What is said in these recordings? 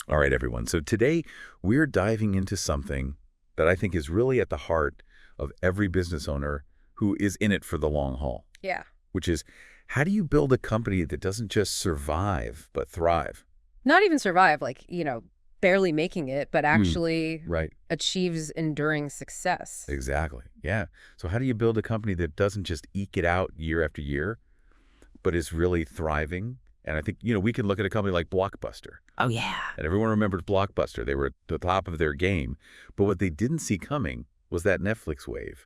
All right, everyone. So today we're diving into something that I think is really at the heart of every business owner who is in it for the long haul, Yeah. which is how do you build a company that doesn't just survive, but thrive? Not even survive, like, barely making it, but actually Right. achieves enduring success. Exactly. Yeah. So how do you build a company that doesn't just eke it out year after year, but is really thriving? And I think, we can look at a company like Blockbuster. Oh, yeah. And everyone remembers Blockbuster. They were at the top of their game. But what they didn't see coming was that Netflix wave.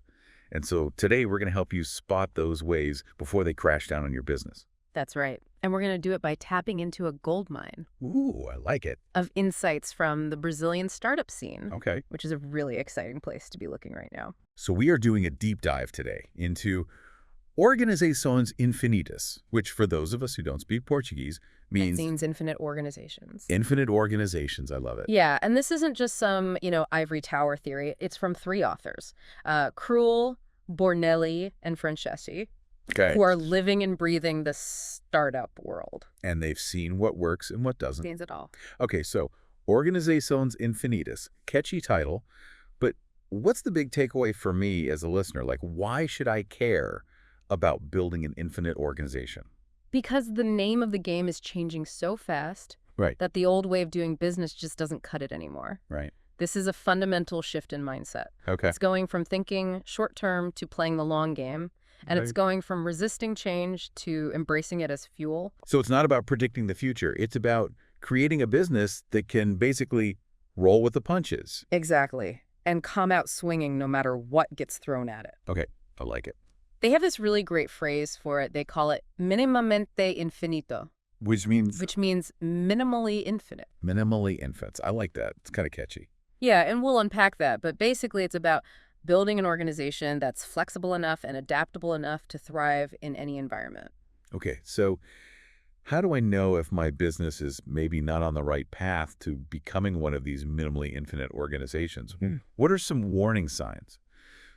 And so today we're going to help you spot those waves before they crash down on your business. That's right. And we're going to do it by tapping into a gold mine Ooh, I like it. of insights from the Brazilian startup scene, Okay. which is a really exciting place to be looking right now. So we are doing a deep dive today into Organizações Infinitas, which for those of us who don't speak Portuguese means It means infinite organizations. infinite organizations. I love it. Yeah, and this isn't just some, ivory tower theory. It's from three authors, Kruel, Borneli, and Franceschi, Okay. who are living and breathing the startup world. And they've seen what works and what doesn't. Means it all. Okay, so Organizações Infinitas, catchy title, but what's the big takeaway for me as a listener? Like, why should I care about building an infinite organization? Because the name of the game is changing so fast Right. that the old way of doing business just doesn't cut it anymore. Right. This is a fundamental shift in mindset. Okay. It's going from thinking short-term to playing the long game, and it's Right. going from resisting change to embracing it as fuel. So it's not about predicting the future. It's about creating a business that can basically roll with the punches. Exactly. And come out swinging no matter what gets thrown at it. Okay, I like it. They have this really great phrase for it. They call it minimamente infinito, Which means which means minimally infinite. minimally infinite. I like that. It's kind of catchy. Yeah, and we'll unpack that. But basically, it's about building an organization that's flexible enough and adaptable enough to thrive in any environment. Okay, so how do I know if my business is maybe not on the right path to becoming one of these minimally infinite organizations? What are some warning signs?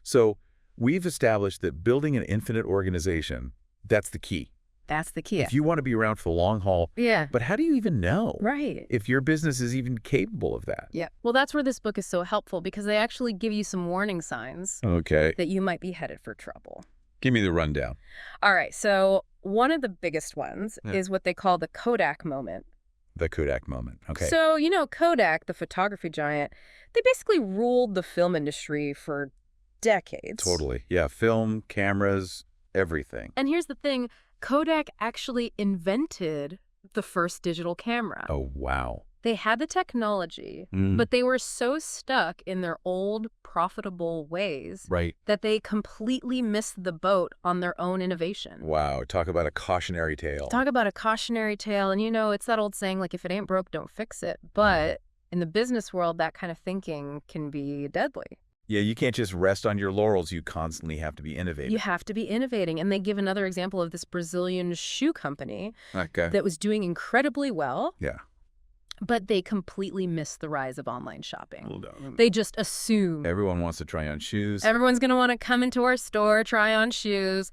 So we've established that building an infinite organization, that's the key. That's the key. If you want to be around for the long haul, Yeah. but how do you even know Right. if your business is even capable of that? Yeah. Well, that's where this book is so helpful because they actually give you some warning signs Okay, that you might be headed for trouble. give me the rundown. All right. So one of the biggest ones Yeah. is what they call the Kodak moment. The Kodak moment. Okay. So, Kodak, the photography giant, they basically ruled the film industry for decades. Totally. Yeah, film, cameras, everything. And here's the thing, Kodak actually invented the first digital camera. Oh, wow. They had the technology, Mm. but they were so stuck in their old profitable ways Right. that they completely missed the boat on their own innovation. Wow. Talk about a cautionary tale. Talk about a cautionary tale. And, it's that old saying, like, if it ain't broke, don't fix it. But in the business world, that kind of thinking can be deadly. Yeah, you can't just rest on your laurels. You constantly have to be innovative. You have to be innovating. And they give another example of this Brazilian shoe company Okay. that was doing incredibly well, Yeah. but they completely missed the rise of online shopping. Hold on. They just assume Everyone wants to try on shoes. everyone's going to want to come into our store, try on shoes.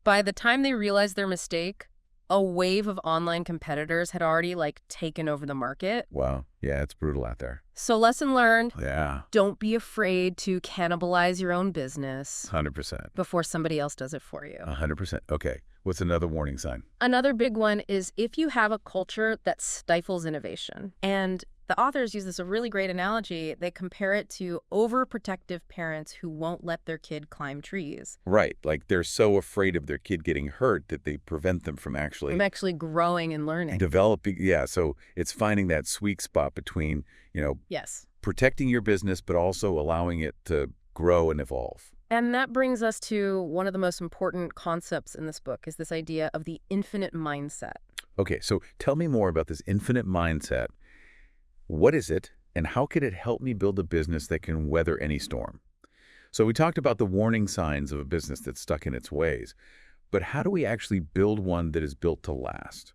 By the time they realized their mistake, a wave of online competitors had already, taken over the market. Wow. Yeah, it's brutal out there. So lesson learned, Yeah. don't be afraid to cannibalize your own business 100%. before somebody else does it for you. 100%. Okay. What's another warning sign? Another big one is if you have a culture that stifles innovation. And the authors use this a really great analogy. They compare it to overprotective parents who won't let their kid climb trees. Right. Like they're so afraid of their kid getting hurt that they prevent them from actually From actually growing and learning. developing. Yeah. So it's finding that sweet spot between, Yes. protecting your business, but also allowing it to grow and evolve. And that brings us to one of the most important concepts in this book is this idea of the infinite mindset. Okay. So tell me more about this infinite mindset. What is it, and how could it help me build a business that can weather any storm? So we talked about the warning signs of a business that's stuck in its ways, but how do we actually build one that is built to last?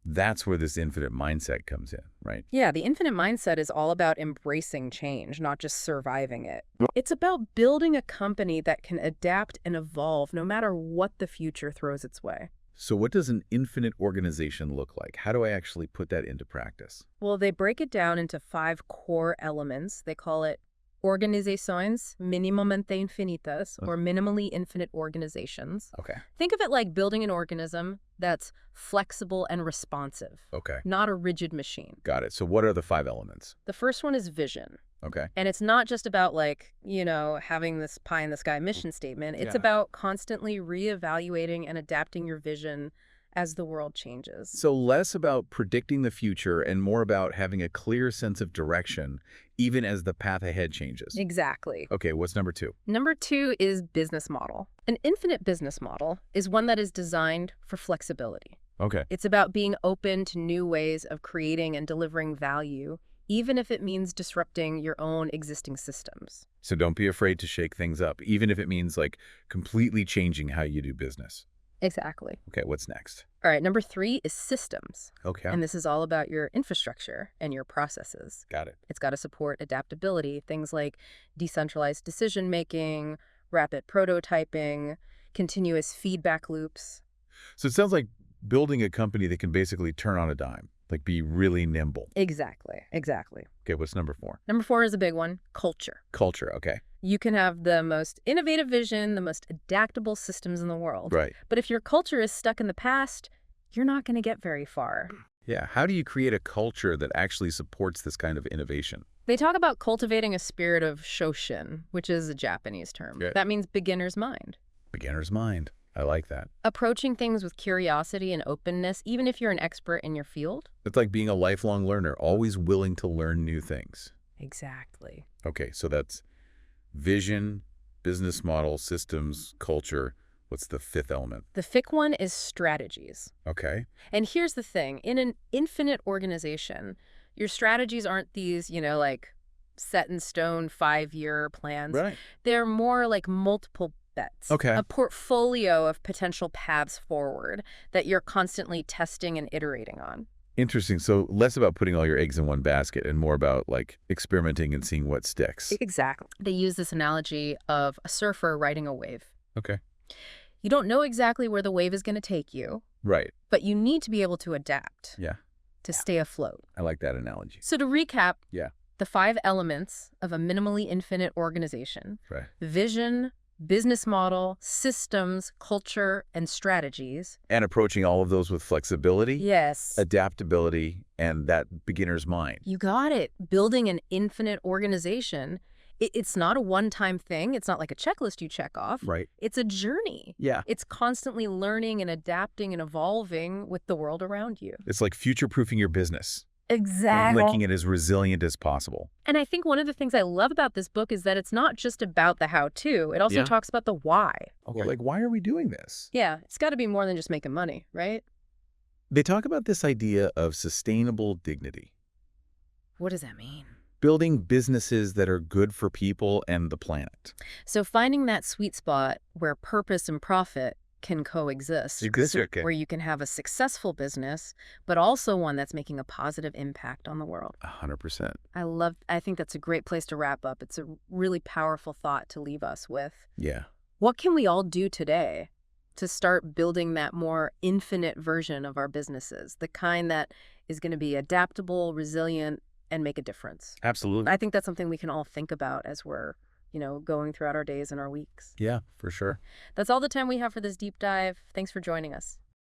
That's where this infinite mindset comes in, right? Yeah, the infinite mindset is all about embracing change, not just surviving it. It's about building a company that can adapt and evolve no matter what the future throws its way. So what does an infinite organization look like? How do I actually put that into practice? Well, they break it down into 5 core elements. They call it Organizações Infinitas, or minimally infinite organizations. Okay. Think of it like building an organism that's flexible and responsive, Okay. not a rigid machine. Got it. So what are the 5 elements? The first one is vision. Okay. And it's not just about having this pie in the sky mission statement. It's Yeah. about constantly reevaluating and adapting your vision as the world changes. So less about predicting the future and more about having a clear sense of direction, even as the path ahead changes. Exactly. Okay, what's number 2? Number 2 is business model. An infinite business model is one that is designed for flexibility. Okay. It's about being open to new ways of creating and delivering value, even if it means disrupting your own existing systems. So don't be afraid to shake things up, even if it means completely changing how you do business. Exactly. Okay, what's next? All right, number 3 is systems. Okay. And this is all about your infrastructure and your processes. Got it. It's got to support adaptability, things like decentralized decision-making, rapid prototyping, continuous feedback loops. So it sounds like building a company that can basically turn on a dime, be really nimble. Exactly. Okay, what's number 4? Number 4 is a big one, culture. Culture, okay. You can have the most innovative vision, the most adaptable systems in the world. Right. But if your culture is stuck in the past, you're not going to get very far. Yeah, how do you create a culture that actually supports this kind of innovation? They talk about cultivating a spirit of shoshin, which is a Japanese term. Okay. That means beginner's mind. Beginner's mind. I like that. Approaching things with curiosity and openness, even if you're an expert in your field. It's like being a lifelong learner, always willing to learn new things. Exactly. Okay, so that's vision, business model, systems, culture. What's the 5th element? The 5th one is strategies. Okay. And here's the thing. In an infinite organization, your strategies aren't these, set in stone 5-year plans. Right. They're more like multiple bets. Okay. A portfolio of potential paths forward that you're constantly testing and iterating on. Interesting. So less about putting all your eggs in one basket and more about experimenting and seeing what sticks. Exactly. They use this analogy of a surfer riding a wave. Okay. You don't know exactly where the wave is going to take you, Right. but you need to be able to adapt Yeah. to stay afloat. I like that analogy. So to recap, Yeah. the 5 elements of a minimally infinite organization: Right. vision, business model, systems, culture, and strategies. And approaching all of those with flexibility, Yes. adaptability, and that beginner's mind. You got it. Building an infinite organization, it's not a one-time thing. It's not like a checklist you check off. Right. It's a journey. Yeah. It's constantly learning and adapting and evolving with the world around you. It's like future-proofing your business. Exactly. Making it as resilient as possible. And I think one of the things I love about this book is that it's not just about the how-to. It also Yeah. talks about the why. Okay. Why are we doing this? Yeah, it's got to be more than just making money, right? They talk about this idea of sustainable dignity. What does that mean? Building businesses that are good for people and the planet. So finding that sweet spot where purpose and profit can coexist. Okay. Where you can have a successful business, but also one that's making a positive impact on the world. 100%. I think that's a great place to wrap up. It's a really powerful thought to leave us with. Yeah. What can we all do today to start building that more infinite version of our businesses, the kind that is going to be adaptable, resilient, and make a difference? Absolutely. I think that's something we can all think about as we're going throughout our days and our weeks. Yeah, for sure. That's all the time we have for this deep dive. Thanks for joining us.